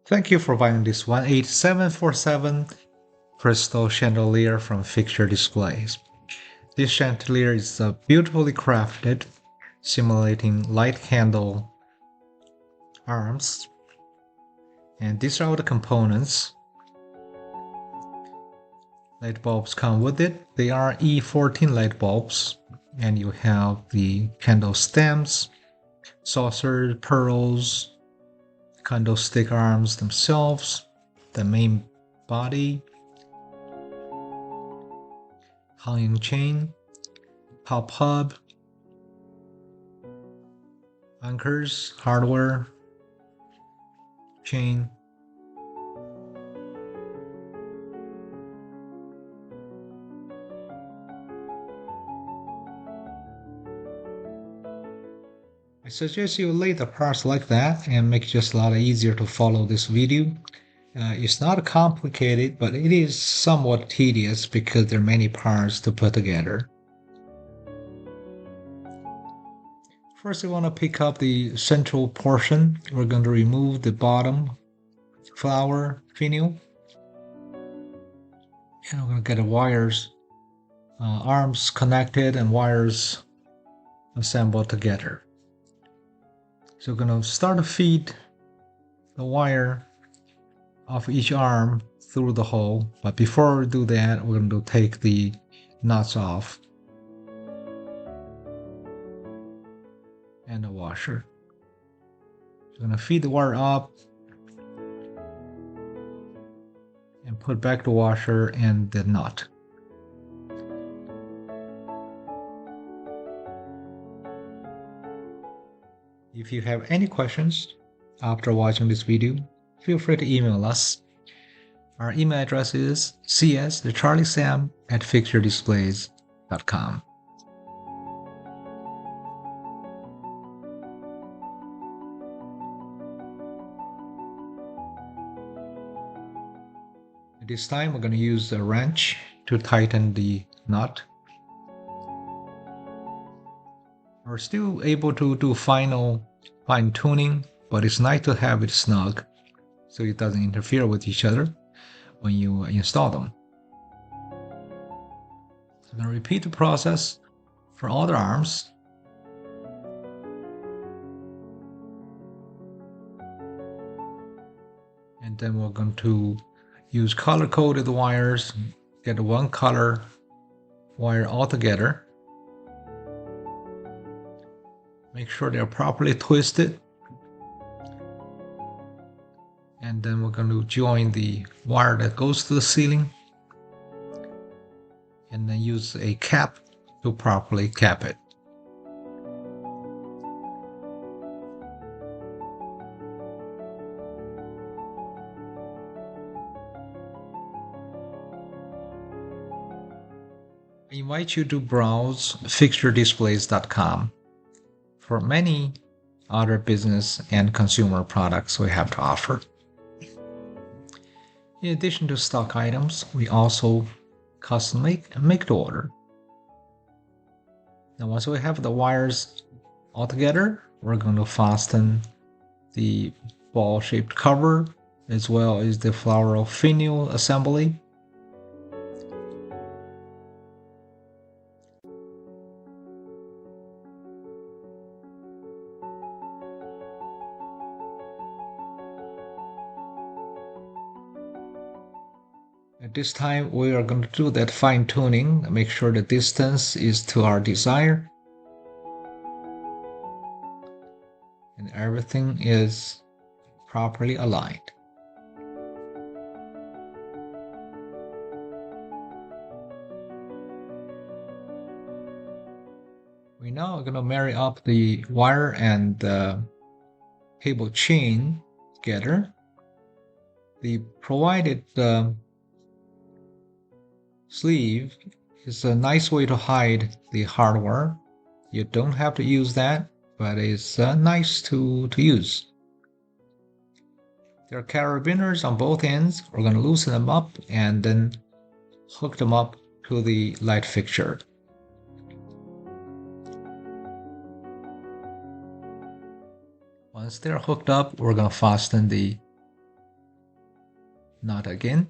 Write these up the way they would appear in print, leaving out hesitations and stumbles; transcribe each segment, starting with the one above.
Thank you for buying this 18747 crystal chandelier from Fixture Displays. This chandelier is beautifully crafted, simulating light candle arms. And these are all the components. Light bulbs come with it. They are E14 light bulbs. And you have the candle stems, saucer pearls, candlestick arms themselves, the main body, hanging chain, pop hub, anchors, hardware, chain, I suggest you lay the parts like that and make it just a lot easier to follow this video. It's not complicated, but it is somewhat tedious because there are many parts to put together. First, you want to pick up the central portion. We're going to remove the bottom flower finial. And we're going to get the wires, arms connected and wires assembled together. So we're going to start to feed the wire of each arm through the hole. But before we do that, we're going to take the nuts off and the washer. So we're going to feed the wire up and put back the washer and the nut. If you have any questions after watching this video, feel free to email us. Our email address is cs@fixturedisplays.com. At this time, we're going to use a wrench to tighten the nut. We're still able to do final fine-tuning, but it's nice to have it snug so it doesn't interfere with each other when you install them. So I'm going to repeat the process for all the arms. And then we're going to use color-coded wires, get one color wire all together. Make sure they're properly twisted. And then we're going to join the wire that goes to the ceiling. And then use a cap to properly cap it. I invite you to browse fixturedisplays.com for many other business and consumer products we have to offer. In addition to stock items, we also custom make to order. Now once we have the wires all together, we're going to fasten the ball-shaped cover as well as the floral finial assembly. At this time, we are going to do that fine-tuning, make sure the distance is to our desire. And everything is properly aligned. We now are going to marry up the wire and the cable chain together. The provided sleeve is a nice way to hide the hardware. You don't have to use that, but it's nice to use. There are carabiners on both ends. We're going to loosen them up and then hook them up to the light fixture. Once they're hooked up, we're going to fasten the Not again.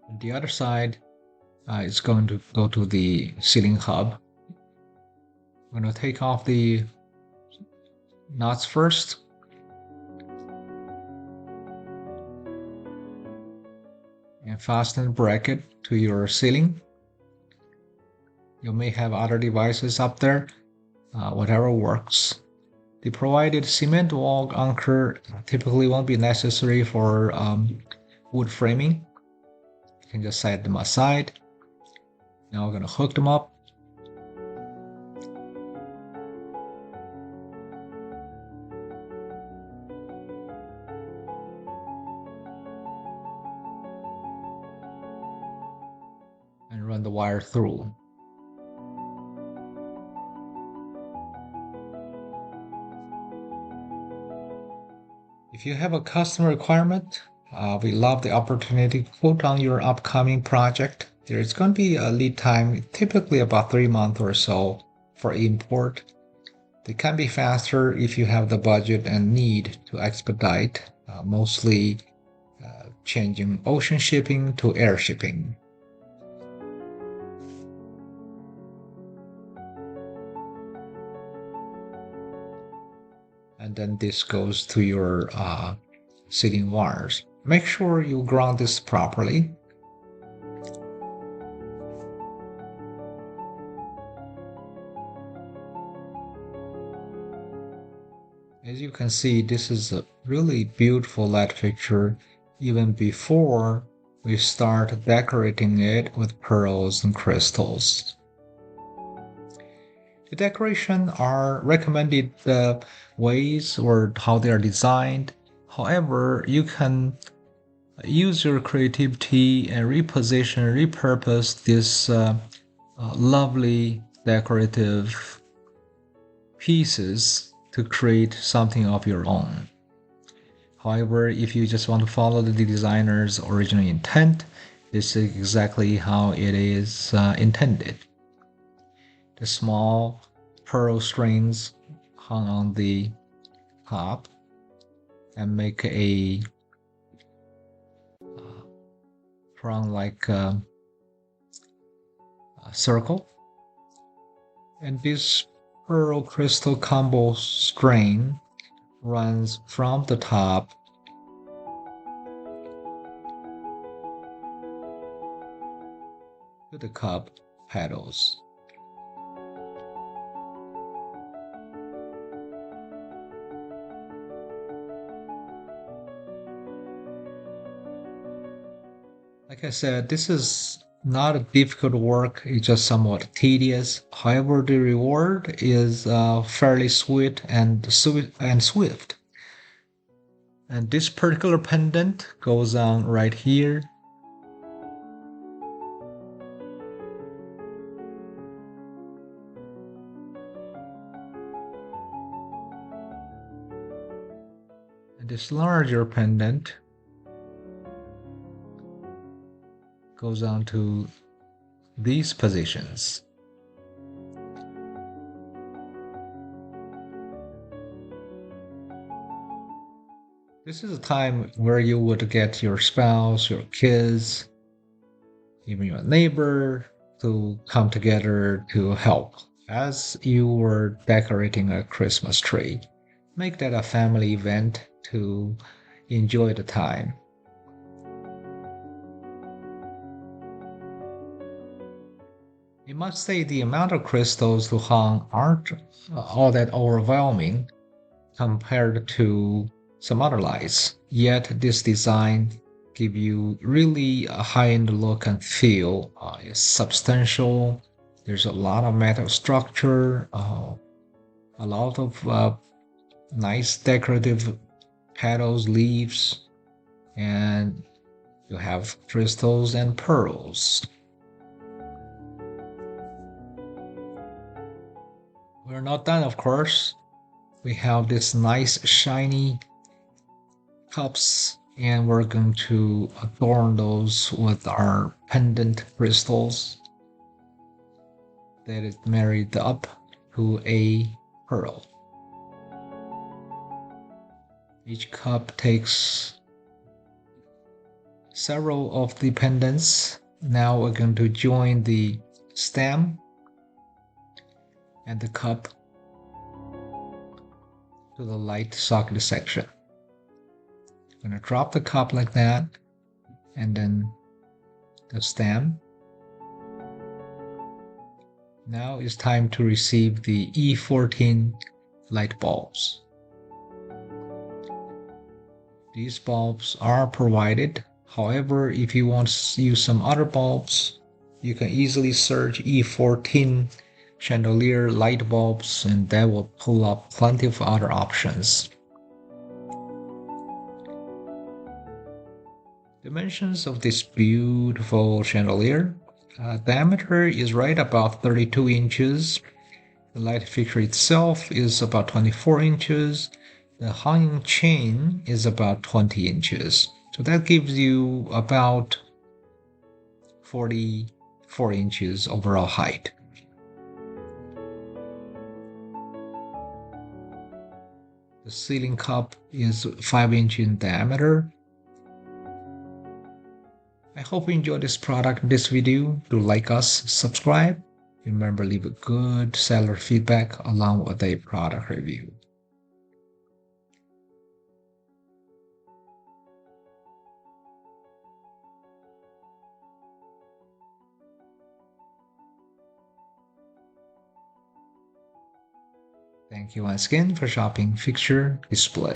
And the other side is going to go to the ceiling hub. I'm going to take off the nuts first. And fasten the bracket to your ceiling. You may have other devices up there, whatever works. The provided cement wall anchor typically won't be necessary for wood framing. You can just set them aside. Now we're going to hook them up. And run the wire through. If you have a custom requirement, we love the opportunity to quote on your upcoming project. There's going to be a lead time, typically about 3 months or so for import. They can be faster if you have the budget and need to expedite, mostly changing ocean shipping to air shipping. And then this goes to your ceiling wires. Make sure you ground this properly. As you can see, this is a really beautiful light fixture even before we start decorating it with pearls and crystals. The decoration are recommended ways or how they are designed. However, you can use your creativity and reposition, repurpose this lovely decorative pieces to create something of your own. However, if you just want to follow the designer's original intent, this is exactly how it is intended. The small pearl strings hung on the top and make a crown-like circle. And this pearl crystal combo string runs from the top to the cup petals. Like I said, this is not a difficult work, it's just somewhat tedious. However, the reward is fairly sweet and swift. And this particular pendant goes on right here. And this larger pendant goes on to these positions. This is a time where you would get your spouse, your kids, even your neighbor to come together to help as you were decorating a Christmas tree. Make that a family event to enjoy the time. I must say the amount of crystals to hang aren't all that overwhelming compared to some other lights. Yet this design give you really a high-end look and feel. It's substantial. There's a lot of metal structure, a lot of nice decorative petals, leaves, and you have crystals and pearls. We're not done, of course. We have this nice shiny cups and we're going to adorn those with our pendant crystals that is married up to a pearl. Each cup takes several of the pendants. Now we're going to join the stem and the cup to the light socket section. I'm going to drop the cup like that, and then the stem. Now it's time to receive the E14 light bulbs. These bulbs are provided. However, if you want to use some other bulbs, you can easily search E14 chandelier light bulbs, and that will pull up plenty of other options. Dimensions of this beautiful chandelier. Diameter is right about 32 inches. The light fixture itself is about 24 inches. The hanging chain is about 20 inches. So that gives you about 44 inches overall height. The ceiling cup is 5 inches in diameter. I hope you enjoyed this product, this video. Do like us, subscribe. Remember, leave a good seller feedback along with a product review. Thank you once again for shopping Fixture Display.